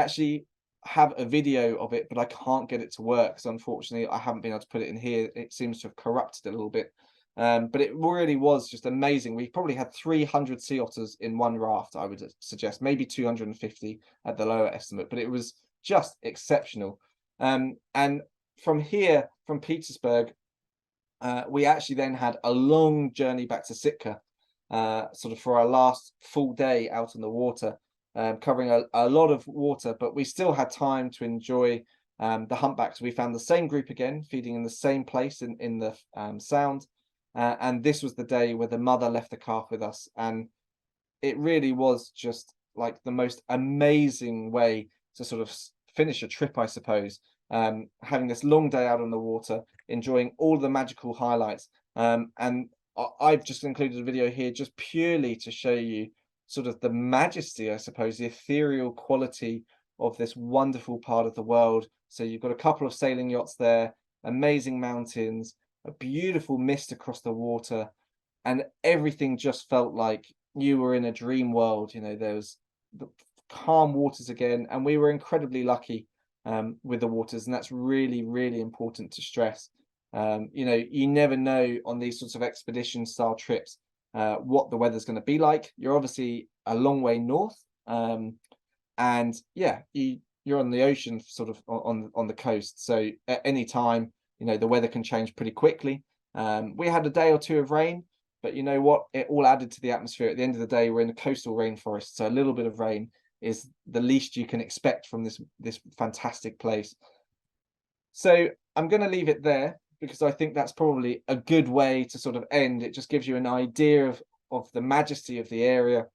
have a video of it, but I can't get it to work. So unfortunately, I haven't been able to put it in here. It seems to have corrupted a little bit. But it really was just amazing. We probably had 300 sea otters in one raft, I would suggest, maybe 250 at the lower estimate, but it was just exceptional. And from here, from Petersburg, we actually then had a long journey back to Sitka, sort of for our last full day out on the water, covering a lot of water, but we still had time to enjoy the humpbacks. We found the same group again, feeding in the same place in the sound. And this was the day where the mother left the calf with us. And it really was just like the most amazing way to sort of finish a trip, I suppose. Having this long day out on the water, enjoying all the magical highlights. And I've just included a video here just purely to show you sort of the majesty, I suppose, the ethereal quality of this wonderful part of the world. So you've got a couple of sailing yachts there, amazing mountains, a beautiful mist across the water, and everything just felt like you were in a dream world. You know, there was the calm waters again, and we were incredibly lucky with the waters, and that's really, really important to stress. You know, you never know on these sorts of expedition style trips what the weather's going to be like. You're obviously a long way north, and yeah, you're on the ocean, sort of on the coast. So at any time, you know, the weather can change pretty quickly. We had a day or two of rain, but you know what? It all added to the atmosphere. At the end of the day, we're in a coastal rainforest, so a little bit of rain is the least you can expect from this fantastic place. So I'm going to leave it there because I think that's probably a good way to sort of end. It just gives you an idea of the majesty of the area,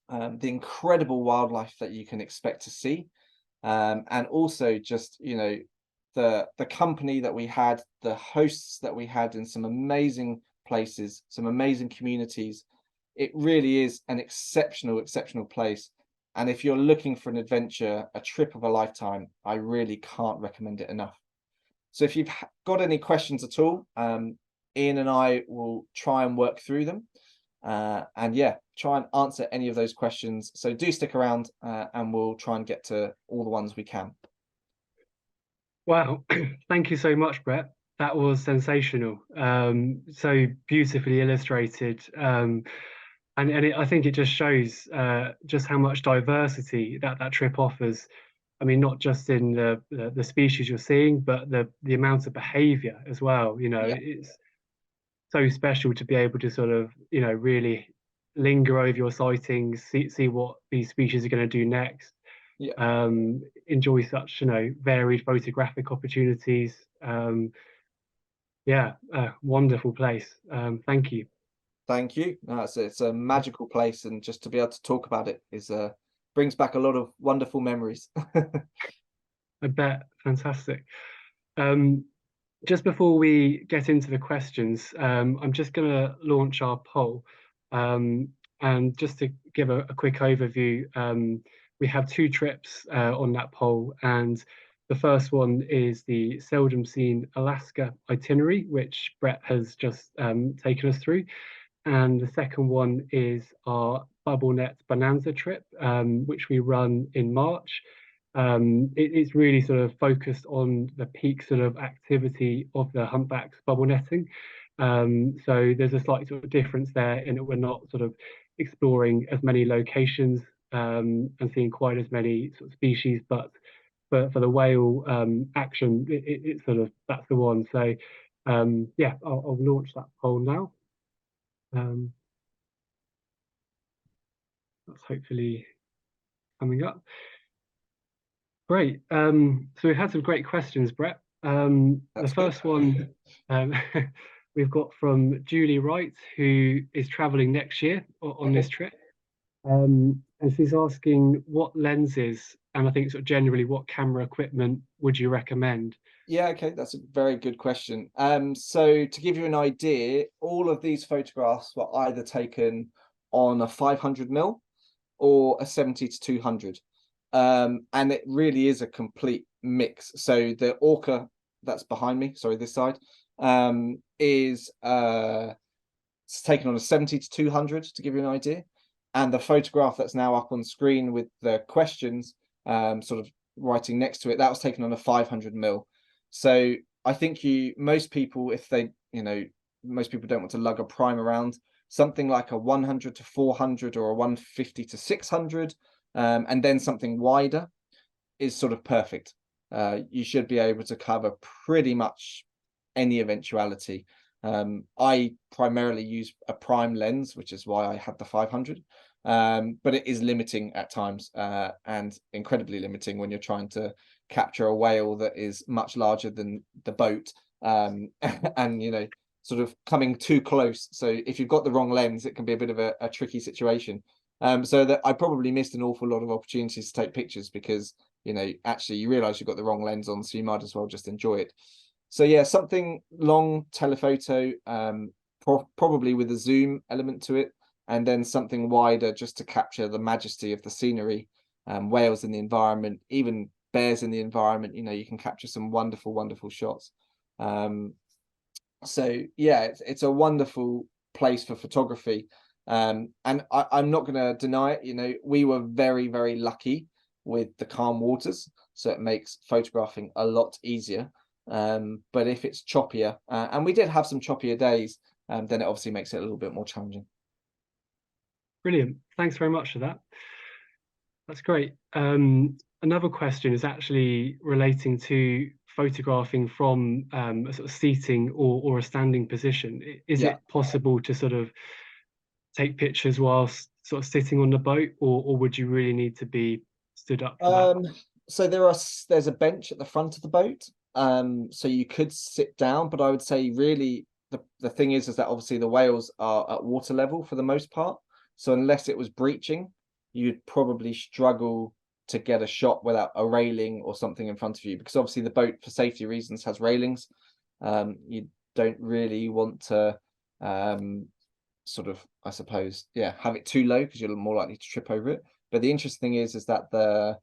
the incredible wildlife that you can expect to see, and also just, you know, the company that we had, the hosts that we had in some amazing places, some amazing communities. It really is an exceptional place. And if you're looking for an adventure, a trip of a lifetime, I really can't recommend it enough. So if you've got any questions at all, Ian and I will try and work through them. And yeah, try and answer any of those questions. So do stick around and we'll try and get to all the ones we can. Wow, thank you so much, Bret. That was sensational. So beautifully illustrated. I think it just shows just how much diversity that trip offers. I mean, not just in the species you're seeing, but the amount of behavior as well. You know, Yeah, it's so special to be able to sort of, you know, really linger over your sightings, see what these species are going to do next. yeah. Enjoy such, you know, varied photographic opportunities. Yeah, wonderful place. Thank you. Thank you. No, it's a magical place, and just to be able to talk about it is brings back a lot of wonderful memories. I bet. Fantastic. Um, just before we get into the questions, I'm just going to launch our poll. And just to give a quick overview, we have two trips on that poll. And the first one is the seldom seen Alaska itinerary, which Bret has just taken us through. And the second one is our Bubble Net Bonanza trip, which we run in March. It's really sort of focused on the peak sort of activity of the humpbacks bubble netting. So there's a slight sort of difference there in that we're not sort of exploring as many locations and seeing quite as many sort of species, but for the whale action, it's sort of that's the one. So yeah, I'll launch that poll now. That's hopefully coming up. Great. So we've had some great questions, Bret. The That's good. first one we've got from Julie Wright, who is traveling next year on Okay. this trip. And she's asking what lenses and I think sort of generally what camera equipment would you recommend? Yeah, okay, that's a very good question. So to give you an idea, all of these photographs were either taken on a 500mm or a 70-200. And it really is a complete mix. So the orca that's behind me, sorry, this side, is it's taken on a 70-200 to give you an idea. And the photograph that's now up on screen with the questions, sort of writing next to it, that was taken on a 500 mm. So I think most people, if they, most people don't want to lug a prime around, something like a 100 to 400 or a 150 to 600, and then something wider is sort of perfect. You should be able to cover pretty much any eventuality. I primarily use a prime lens, which is why I had the 500, but it is limiting at times, and incredibly limiting when you're trying to capture a whale that is much larger than the boat, and sort of coming too close. So if you've got the wrong lens, it can be a bit of a tricky situation. So that I probably missed an awful lot of opportunities to take pictures because actually you realize you've got the wrong lens on, so you might as well just enjoy it. So yeah, something long telephoto, probably with a zoom element to it, and then something wider just to capture the majesty of the scenery, whales in the environment, even bears in the environment. You can capture some wonderful, wonderful shots. So yeah, it's a wonderful place for photography. And I'm not going to deny it. We were very, very lucky with the calm waters, so it makes photographing a lot easier. But if it's choppier, and we did have some choppier days, then it obviously makes it a little bit more challenging. Brilliant. Thanks very much for that. That's great. Another question is actually relating to photographing from a sort of seating or a standing position. Is Yeah. it possible to sort of take pictures whilst sort of sitting on the boat, or would you really need to be stood up for that? So there's a bench at the front of the boat, so you could sit down, but I would say really the thing is that obviously the whales are at water level for the most part, so unless it was breaching, you'd probably struggle to get a shot without a railing or something in front of you, because obviously the boat, for safety reasons, has railings. You don't really want to sort of, I suppose, have it too low because you're more likely to trip over it. But the interesting thing is that the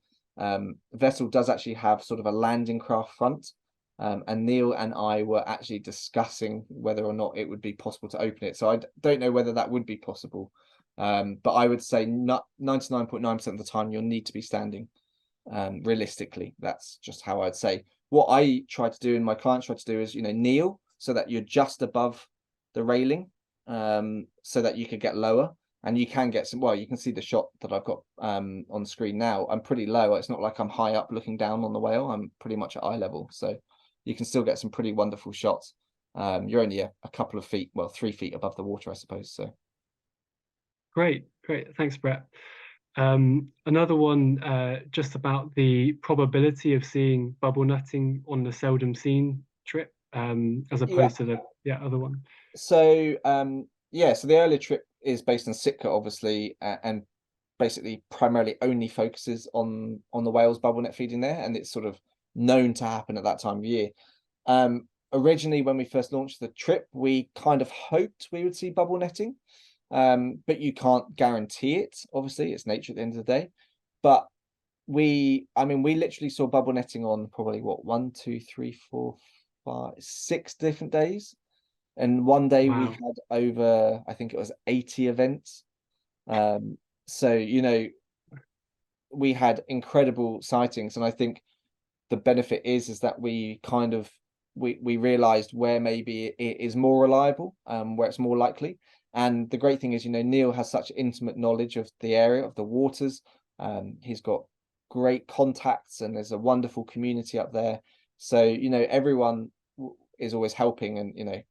vessel does actually have sort of a landing craft front, and Neil and I were actually discussing whether or not it would be possible to open it. So I don't know whether that would be possible, but I would say 99.9% of the time you'll need to be standing. Realistically, that's just how I'd say. What I try to do and my clients try to do is kneel so that you're just above the railing, so that you could get lower. And you can get some, well, you can see the shot that I've got on screen now. I'm pretty low. It's not like I'm high up looking down on the whale. I'm pretty much at eye level. So you can still get some pretty wonderful shots. You're only a couple of feet, well, 3 feet above the water, I suppose. So Great. Thanks, Brett. Another one, just about the probability of seeing bubble nutting on the seldom seen trip, as yeah. opposed to the other one. So so the earlier trip is based on Sitka, obviously, and basically primarily only focuses on the whales bubble net feeding there, and it's sort of known to happen at that time of year. Originally, when we first launched the trip, we kind of hoped we would see bubble netting, but you can't guarantee it. Obviously, it's nature at the end of the day. But we literally saw bubble netting on probably what, 1, 2, 3, 4, 5, 6 different days. And one day we Wow. had over, I think it was 80 events. So we had incredible sightings, and I think the benefit is that we kind of we realized where maybe it is more reliable, where it's more likely. And the great thing is, Neil has such intimate knowledge of the area, of the waters. He's got great contacts, and there's a wonderful community up there. So everyone is always helping, and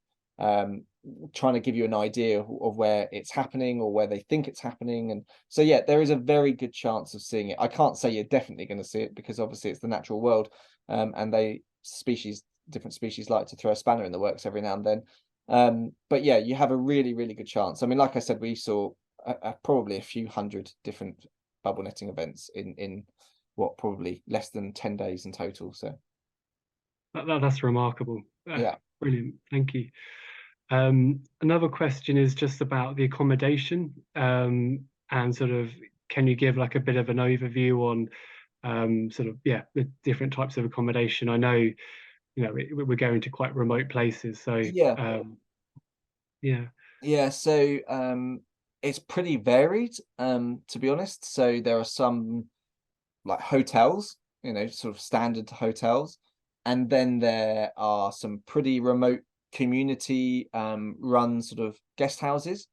trying to give you an idea of where it's happening or where they think it's happening. And so yeah, there is a very good chance of seeing it. I can't say you're definitely going to see it, because obviously it's the natural world, and different species like to throw a spanner in the works every now and then. But yeah, you have a really, really good chance. I mean, like I said, we saw probably a few hundred different bubble netting events in what, probably less than 10 days in total. So That's remarkable. yeah. Brilliant. Thank you. Another question is just about the accommodation, and sort of, can you give like a bit of an overview on sort of the different types of accommodation? I know we're going to quite remote places, so Yeah. So it's pretty varied, to be honest. So there are some like hotels, sort of standard hotels, and then there are some pretty remote community run sort of guest houses,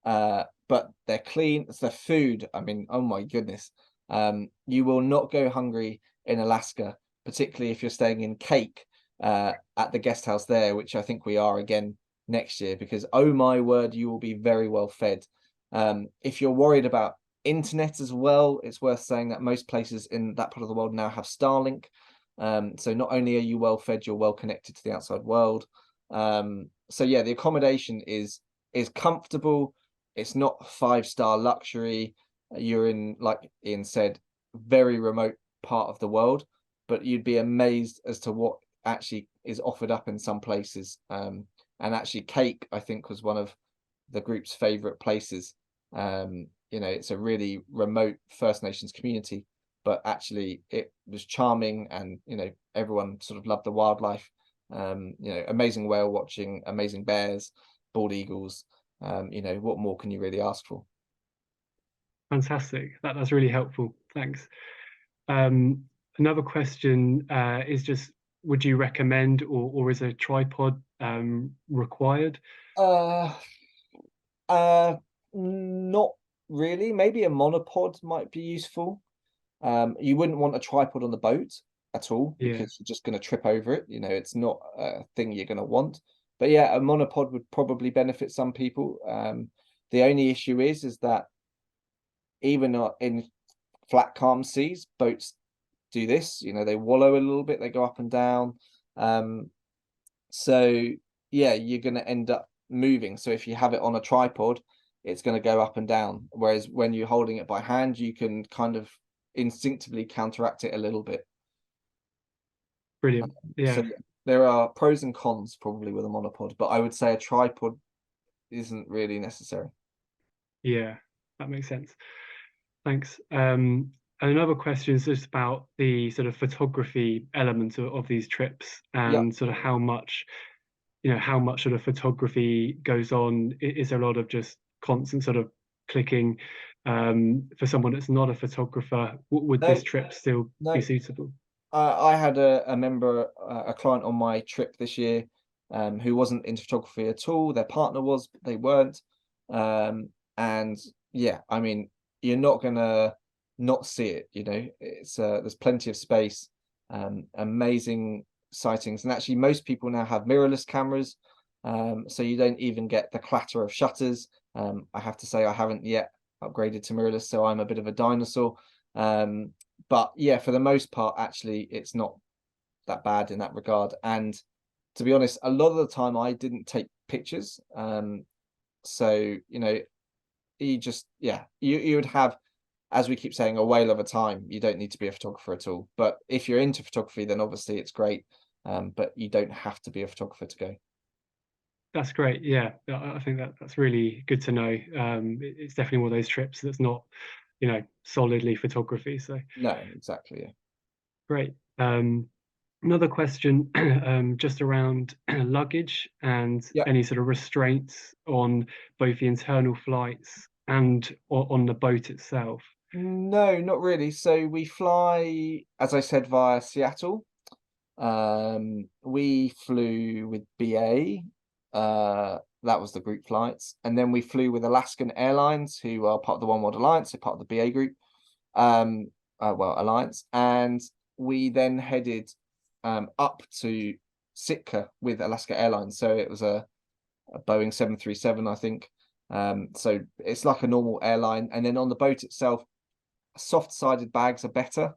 but they're clean. It's their food, I mean, oh my goodness, you will not go hungry in Alaska, particularly if you're staying in Cake at the guest house there, which I think we are again next year, because oh my word, you will be very well fed. If you're worried about internet as well, it's worth saying that most places in that part of the world now have Starlink. So not only are you well fed, you're well connected to the outside world. So yeah, the accommodation is comfortable. It's not 5-star luxury. You're in, like Ian said, very remote part of the world, but you'd be amazed as to what actually is offered up in some places. And actually Cake, I think, was one of the group's favorite places. It's a really remote First Nations community, but actually it was charming, and everyone sort of loved the wildlife. Amazing whale watching, amazing bears, bald eagles. What more can you really ask for? Fantastic. That's really helpful. Thanks. Another question is just, would you recommend, or is a tripod required? Not really. Maybe a monopod might be useful. You wouldn't want a tripod on the boat at all, because you're just going to trip over it. It's not a thing you're going to want. But yeah, a monopod would probably benefit some people. The only issue is that even in flat, calm seas, boats do this. They wallow a little bit, they go up and down. So yeah, you're going to end up moving. So if you have it on a tripod, it's going to go up and down. Whereas when you're holding it by hand, you can kind of instinctively counteract it a little bit. Brilliant. Yeah. So there are pros and cons probably with a monopod, but I would say a tripod isn't really necessary. Yeah, that makes sense. Thanks. And another question is just about the sort of photography element of these trips, and sort of how much sort of photography goes on. Is there a lot of just constant sort of clicking? For someone that's not a photographer, would this trip still be suitable? I had a client on my trip this year who wasn't into photography at all. Their partner was, but they weren't. And yeah, I mean, you're not gonna not see it. It's there's plenty of space, amazing sightings, and actually most people now have mirrorless cameras, so you don't even get the clatter of shutters. I have to say I haven't yet upgraded to mirrorless, so I'm a bit of a dinosaur. But yeah, for the most part, actually, it's not that bad in that regard. And to be honest, a lot of the time I didn't take pictures. So you would have, as we keep saying, a whale of a time. You don't need to be a photographer at all. But if you're into photography, then obviously it's great. But you don't have to be a photographer to go. That's great. Yeah, I think that's really good to know. It's definitely one of those trips that's not, solidly photography. So No, exactly. Yeah. great. Another question, just around luggage and any sort of restraints on both the internal flights and on the boat itself. No, not really. So we fly, as I said, via Seattle. We flew with BA. That was the group flights, and then we flew with Alaskan Airlines, who are part of the One World Alliance, so part of the BA group, alliance, and we then headed up to Sitka with Alaska Airlines. So it was a Boeing 737, I think. So it's like a normal airline, and then on the boat itself, soft-sided bags are better,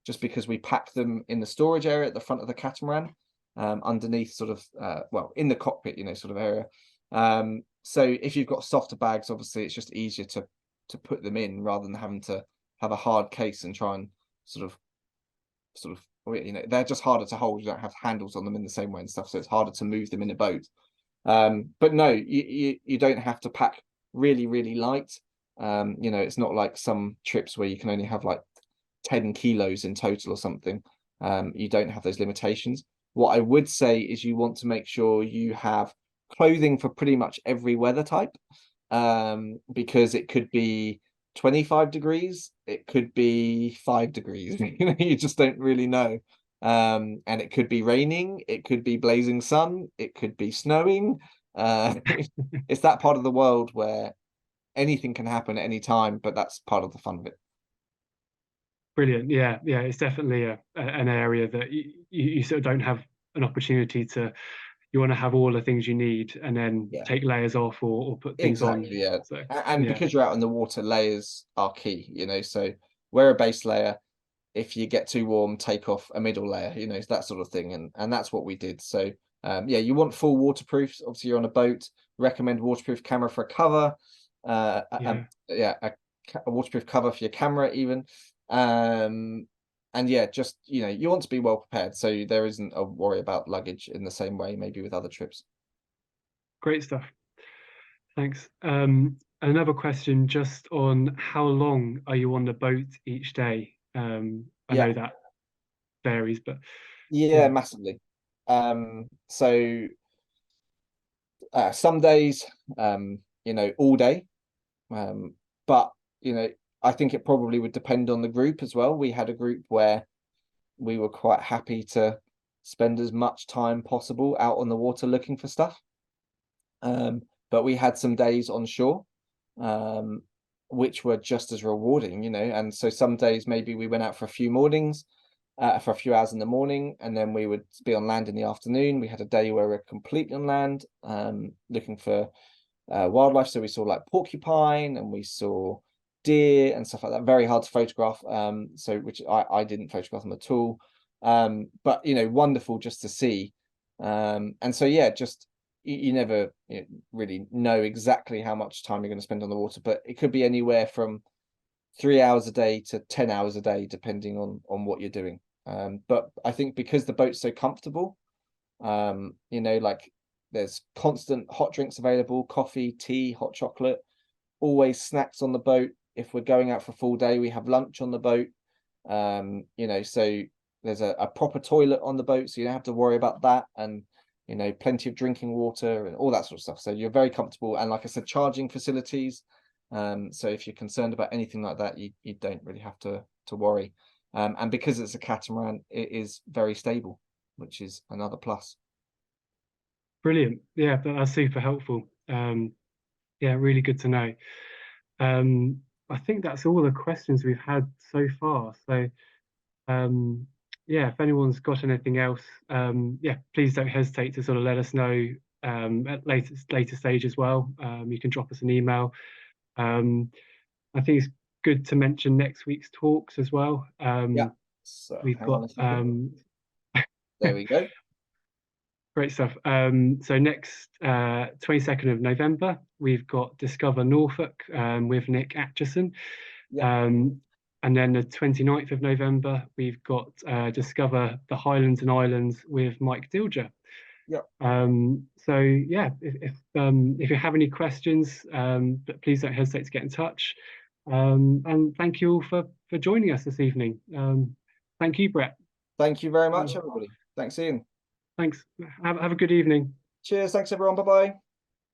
just because we pack them in the storage area at the front of the catamaran, underneath sort of in the cockpit, sort of area. So if you've got softer bags, obviously it's just easier to put them in, rather than having to have a hard case and try and sort of they're just harder to hold. You don't have handles on them in the same way and stuff, so it's harder to move them in a boat. But no, you don't have to pack really, really light. It's not like some trips where you can only have like 10 kilos in total or something. You don't have those limitations. What I would say is you want to make sure you have clothing for pretty much every weather type, because it could be 25 degrees, it could be 5 degrees. You just don't really know. And it could be raining, it could be blazing sun, it could be snowing. It's that part of the world where anything can happen at any time, but that's part of the fun of it. Brilliant. Yeah, yeah, it's definitely an area that you sort of don't have an opportunity to. You want to have all the things you need and then Yeah, take layers off or put things on. exactly. Yeah. So And yeah, because you're out in the water, layers are key, so wear a base layer. If you get too warm, take off a middle layer, that sort of thing. And that's what we did. So yeah, you want full waterproof. Obviously, you're on a boat. Recommend waterproof camera for a cover. yeah. Yeah, a waterproof cover for your camera even. And yeah, just you want to be well prepared, so there isn't a worry about luggage in the same way maybe with other trips. Great stuff. Thanks. Another question just on how long are you on the boat each day? I Yeah, know that varies, but yeah, yeah, massively. So some days, all day. Um, but I think it probably would depend on the group as well. We had a group where we were quite happy to spend as much time possible out on the water looking for stuff. But we had some days on shore, um, which were just as rewarding, and so some days maybe we went out for a few mornings, for a few hours in the morning, and then we would be on land in the afternoon. We had a day where we're completely on land, looking for wildlife. So we saw like porcupine and we saw deer and stuff like that. Very hard to photograph. So which I didn't photograph them at all. But wonderful just to see. And so yeah, just you never really know exactly how much time you're going to spend on the water, but it could be anywhere from 3 hours a day to 10 hours a day, depending on what you're doing. But I think because the boat's so comfortable, like there's constant hot drinks available, coffee, tea, hot chocolate, always snacks on the boat. If we're going out for a full day, we have lunch on the boat. So there's a proper toilet on the boat, so you don't have to worry about that. And plenty of drinking water and all that sort of stuff. So you're very comfortable. And like I said, charging facilities. So if you're concerned about anything like that, you don't really have to worry. And because it's a catamaran, it is very stable, which is another plus. brilliant. Yeah, that's super helpful. Yeah, really good to know. Um, I think that's all the questions we've had so far. So um, yeah, if anyone's got anything else, yeah, please don't hesitate to sort of let us know at later stage as well. You can drop us an email. Um, I think it's good to mention next week's talks as well. Yeah. So We've hang on got a second. There we go. great stuff. So next 22nd of November, we've got Discover Norfolk with Nick Atchison. Yeah. And then the 29th of November, we've got Discover the Highlands and Islands with Mike Dilger. Yeah. So yeah, if you have any questions, but please don't hesitate to get in touch. And thank you all for joining us this evening. Thank you, Bret. Thank you very much, everybody. Thanks, Ian. Thanks. Have a good evening. Cheers. Thanks, everyone. Bye bye.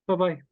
Bye bye.